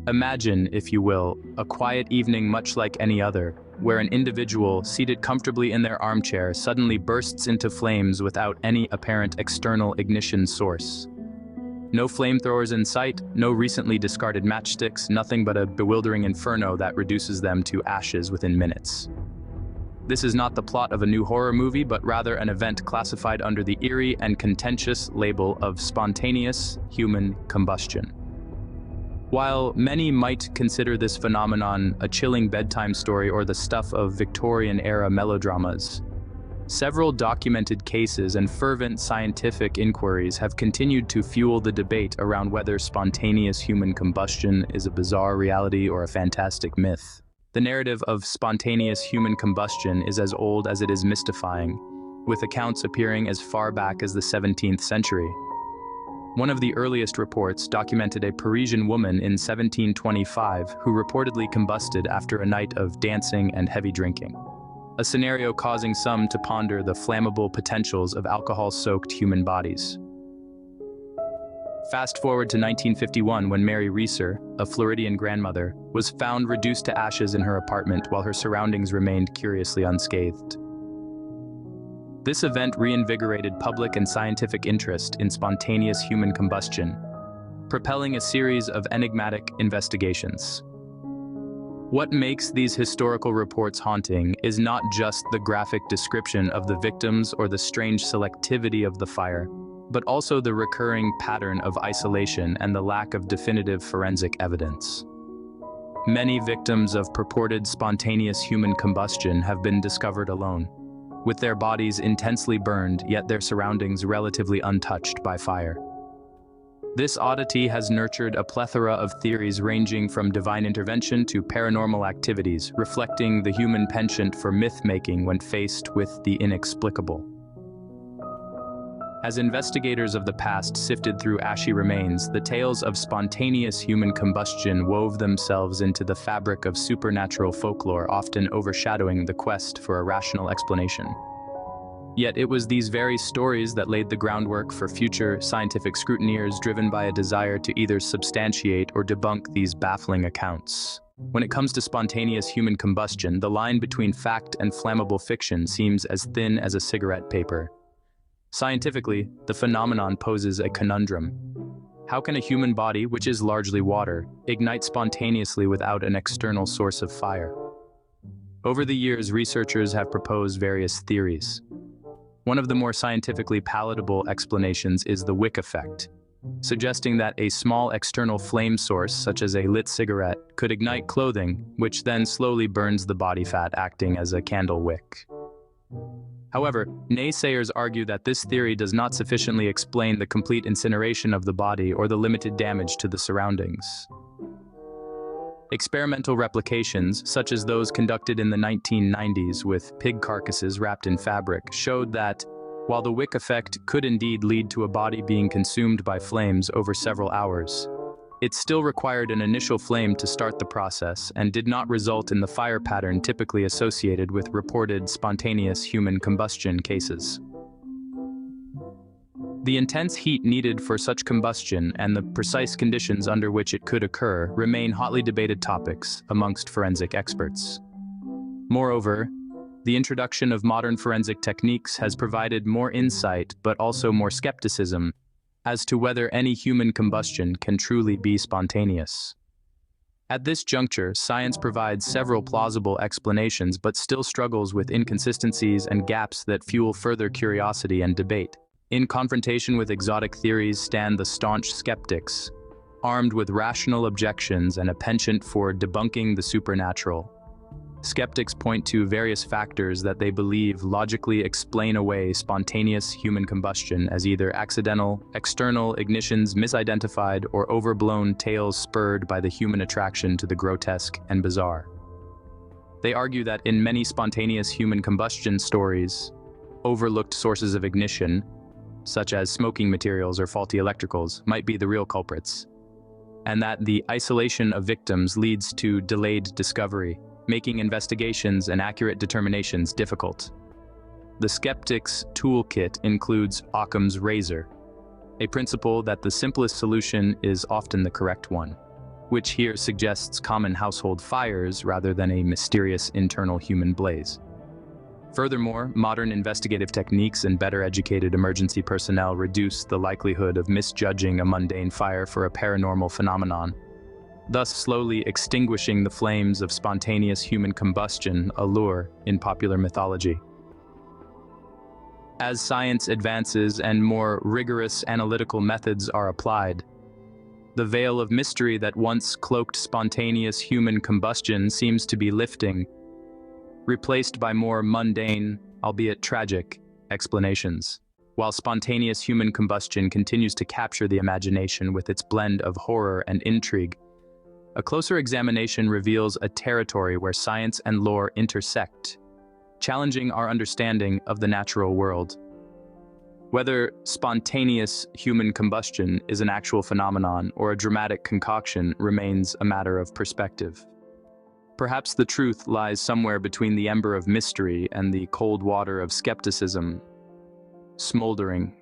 Imagine, if you will, a quiet evening much like any other, where an individual, seated comfortably in their armchair, suddenly bursts into flames without any apparent external ignition source. No flamethrowers in sight, no recently discarded matchsticks, nothing but a bewildering inferno that reduces them to ashes within minutes. This is not the plot of a new horror movie, but rather an event classified under the eerie and contentious label of spontaneous human combustion. While many might consider this phenomenon a chilling bedtime story or the stuff of Victorian-era melodramas, several documented cases and fervent scientific inquiries have continued to fuel the debate around whether spontaneous human combustion is a bizarre reality or a fantastic myth. The narrative of spontaneous human combustion is as old as it is mystifying, with accounts appearing as far back as the 17th century. One of the earliest reports documented a Parisian woman in 1725 who reportedly combusted after a night of dancing and heavy drinking, a scenario causing some to ponder the flammable potentials of alcohol-soaked human bodies. Fast forward to 1951 when Mary Reeser, a Floridian grandmother, was found reduced to ashes in her apartment while her surroundings remained curiously unscathed. This event reinvigorated public and scientific interest in spontaneous human combustion, propelling a series of enigmatic investigations. What makes these historical reports haunting is not just the graphic description of the victims or the strange selectivity of the fire, but also the recurring pattern of isolation and the lack of definitive forensic evidence. Many victims of purported spontaneous human combustion have been discovered alone, with their bodies intensely burned, yet their surroundings relatively untouched by fire. This oddity has nurtured a plethora of theories ranging from divine intervention to paranormal activities, reflecting the human penchant for myth-making when faced with the inexplicable. As investigators of the past sifted through ashy remains, the tales of spontaneous human combustion wove themselves into the fabric of supernatural folklore, often overshadowing the quest for a rational explanation. Yet it was these very stories that laid the groundwork for future scientific scrutineers driven by a desire to either substantiate or debunk these baffling accounts. When it comes to spontaneous human combustion, the line between fact and flammable fiction seems as thin as a cigarette paper. Scientifically, the phenomenon poses a conundrum. How can a human body, which is largely water, ignite spontaneously without an external source of fire? Over the years, researchers have proposed various theories. One of the more scientifically palatable explanations is the wick effect, suggesting that a small external flame source, such as a lit cigarette, could ignite clothing, which then slowly burns the body fat, acting as a candle wick. However, naysayers argue that this theory does not sufficiently explain the complete incineration of the body or the limited damage to the surroundings. Experimental replications, such as those conducted in the 1990s with pig carcasses wrapped in fabric, showed that, while the wick effect could indeed lead to a body being consumed by flames over several hours, it still required an initial flame to start the process and did not result in the fire pattern typically associated with reported spontaneous human combustion cases. The intense heat needed for such combustion and the precise conditions under which it could occur remain hotly debated topics amongst forensic experts. Moreover, the introduction of modern forensic techniques has provided more insight but also more skepticism as to whether any human combustion can truly be spontaneous. At this juncture, science provides several plausible explanations but still struggles with inconsistencies and gaps that fuel further curiosity and debate. In confrontation with exotic theories stand the staunch skeptics, armed with rational objections and a penchant for debunking the supernatural. Skeptics point to various factors that they believe logically explain away spontaneous human combustion as either accidental, external ignitions misidentified, or overblown tales spurred by the human attraction to the grotesque and bizarre. They argue that in many spontaneous human combustion stories, overlooked sources of ignition, such as smoking materials or faulty electricals, might be the real culprits, and that the isolation of victims leads to delayed discovery, making investigations and accurate determinations difficult. The skeptic's toolkit includes Occam's razor, a principle that the simplest solution is often the correct one. which here suggests common household fires rather than a mysterious internal human blaze. Furthermore, modern investigative techniques and better educated emergency personnel reduce the likelihood of misjudging a mundane fire for a paranormal phenomenon, thus slowly extinguishing the flames of spontaneous human combustion, a lure in popular mythology. As science advances and more rigorous analytical methods are applied, the veil of mystery that once cloaked spontaneous human combustion seems to be lifting, replaced by more mundane, albeit tragic, explanations. While spontaneous human combustion continues to capture the imagination with its blend of horror and intrigue, a closer examination reveals a territory where science and lore intersect, challenging our understanding of the natural world. Whether spontaneous human combustion is an actual phenomenon or a dramatic concoction remains a matter of perspective. Perhaps the truth lies somewhere between the ember of mystery and the cold water of skepticism, smoldering,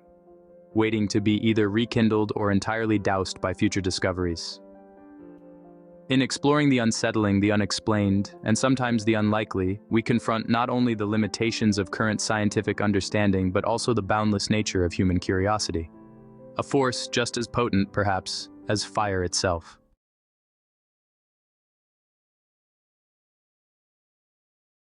waiting to be either rekindled or entirely doused by future discoveries. In exploring the unsettling, the unexplained, and sometimes the unlikely, we confront not only the limitations of current scientific understanding but also the boundless nature of human curiosity, a force just as potent, perhaps, as fire itself.